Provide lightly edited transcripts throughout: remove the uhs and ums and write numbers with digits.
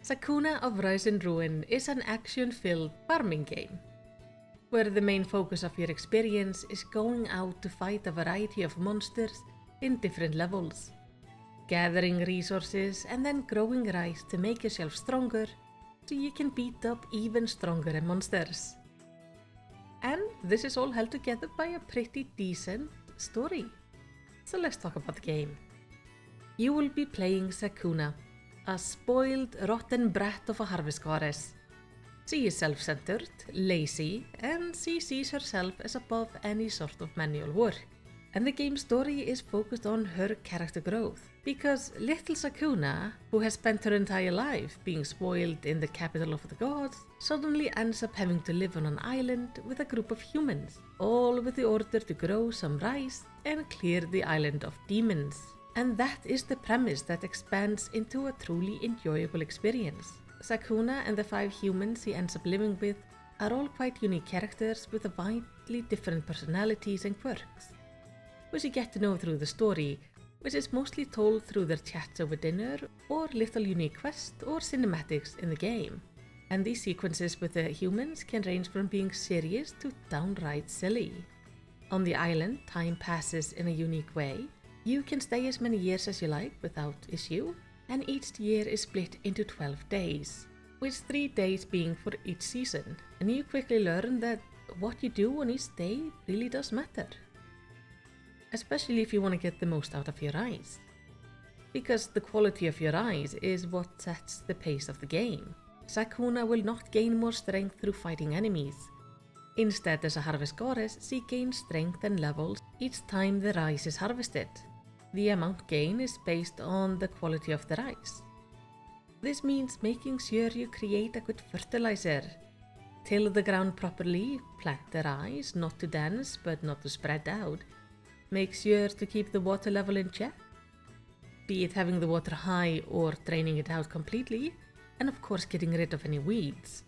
Sakuna of Rise and Ruin is an action-filled farming game, where the main focus of your experience is going out to fight a variety of monsters in different levels, gathering resources and then growing rice to make yourself stronger so you can beat up even stronger monsters. And this is all held together by a pretty decent story. So let's talk about the game. You will be playing Sakuna, a spoiled, rotten brat of a harvest goddess. She is self-centered, lazy, and she sees herself as above any sort of manual work. And the game's story is focused on her character growth, because little Sakuna, who has spent her entire life being spoiled in the capital of the gods, suddenly ends up having to live on an island with a group of humans, all with the order to grow some rice and clear the island of demons. And that is the premise that expands into a truly enjoyable experience. Sakuna and the 5 humans he ends up living with are all quite unique characters with widely different personalities and quirks, which you get to know through the story, which is mostly told through their chats over dinner or little unique quests or cinematics in the game. And these sequences with the humans can range from being serious to downright silly. On the island, time passes in a unique way. You can stay as many years as you like without issue, and each year is split into 12 days, with 3 days being for each season, and you quickly learn that what you do on each day really does matter. Especially if you want to get the most out of your eyes, because the quality of your eyes is what sets the pace of the game. Sakuna will not gain more strength through fighting enemies. Instead, as a harvest goddess, she gains strength and levels each time the rice is harvested. The amount gained is based on the quality of the rice. This means making sure you create a good fertilizer, till the ground properly, plant the rice, not to dance but not to spread out. Make sure to keep the water level in check, be it having the water high or draining it out completely, and of course getting rid of any weeds.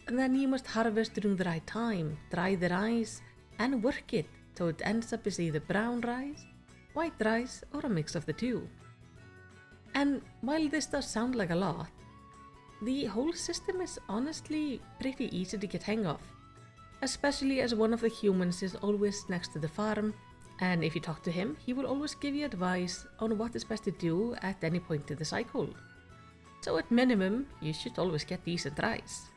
And then you must harvest during the right time, dry the rice, and work it so it ends up as either brown rice, white rice, or a mix of the two. And while this does sound like a lot, the whole system is honestly pretty easy to get hang of, especially as one of the humans is always next to the farm, and if you talk to him, he will always give you advice on what is best to do at any point in the cycle. So at minimum, you should always get decent rice.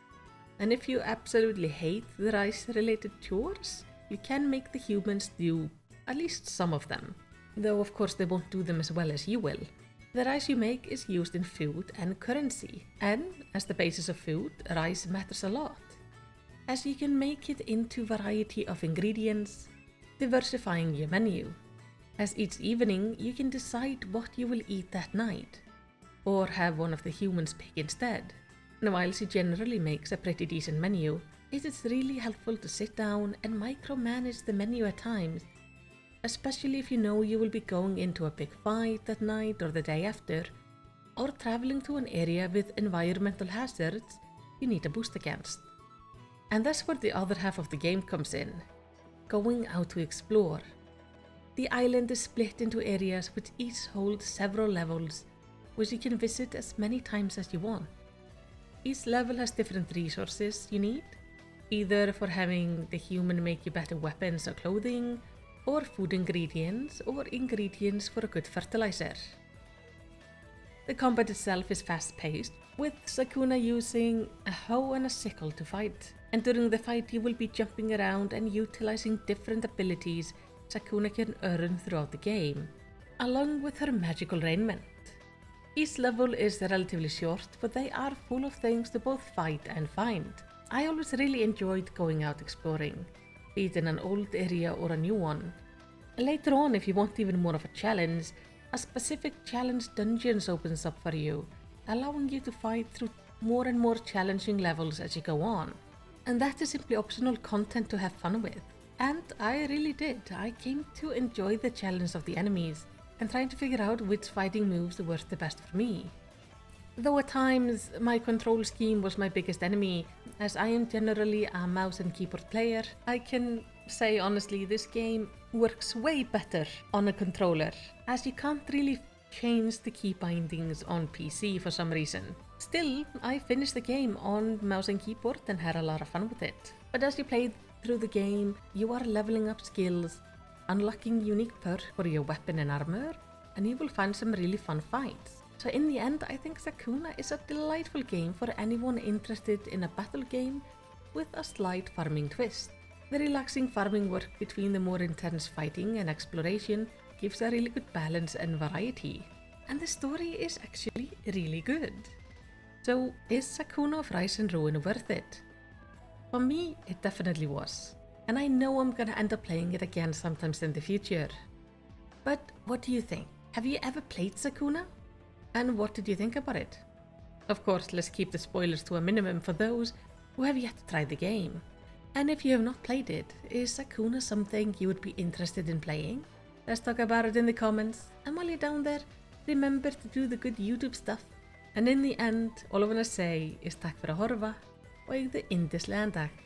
And if you absolutely hate the rice-related chores, you can make the humans do at least some of them, though of course they won't do them as well as you will. The rice you make is used in food and currency, and as the basis of food, rice matters a lot, as you can make it into a variety of ingredients, diversifying your menu, as each evening you can decide what you will eat that night, or have one of the humans pick instead. And while she generally makes a pretty decent menu, it is really helpful to sit down and micromanage the menu at times, especially if you know you will be going into a big fight that night or the day after, or traveling to an area with environmental hazards you need a boost against. And that's where the other half of the game comes in, going out to explore. The island is split into areas which each hold several levels, which you can visit as many times as you want. Each level has different resources you need, either for having the human make you better weapons or clothing, or food ingredients, or ingredients for a good fertilizer. The combat itself is fast-paced, with Sakuna using a hoe and a sickle to fight. And during the fight you will be jumping around and utilizing different abilities Sakuna can earn throughout the game, along with her magical raiment. Each level is relatively short, but they are full of things to both fight and find. I always really enjoyed going out exploring, be it in an old area or a new one. Later on, if you want even more of a challenge, a specific challenge dungeons opens up for you, allowing you to fight through more and more challenging levels as you go on. And that is simply optional content to have fun with. And I really did. I came to enjoy the challenge of the enemies and trying to figure out which fighting moves were the best for me. Though at times my control scheme was my biggest enemy, as I am generally a mouse and keyboard player, I can say honestly this game works way better on a controller, as you can't really change the key bindings on PC for some reason. Still, I finished the game on mouse and keyboard and had a lot of fun with it. But as you play through the game, you are leveling up skills, unlocking unique perks for your weapon and armor, and you will find some really fun fights. So in the end, I think Sakuna is a delightful game for anyone interested in a battle game with a slight farming twist. The relaxing farming work between the more intense fighting and exploration gives a really good balance and variety. And the story is actually really good. So is Sakuna of Rise and Ruin worth it? For me, it definitely was. And I know I'm gonna end up playing it again sometimes in the future. But what do you think? Have you ever played Sakuna? And what did you think about it? Of course, let's keep the spoilers to a minimum for those who have yet to try the game. And if you have not played it, is Sakuna something you would be interested in playing? Let's talk about it in the comments. And while you're down there, remember to do the good YouTube stuff. And in the end, all I wanna say is takk fyrir að horfa og eigðu yndislegan dag.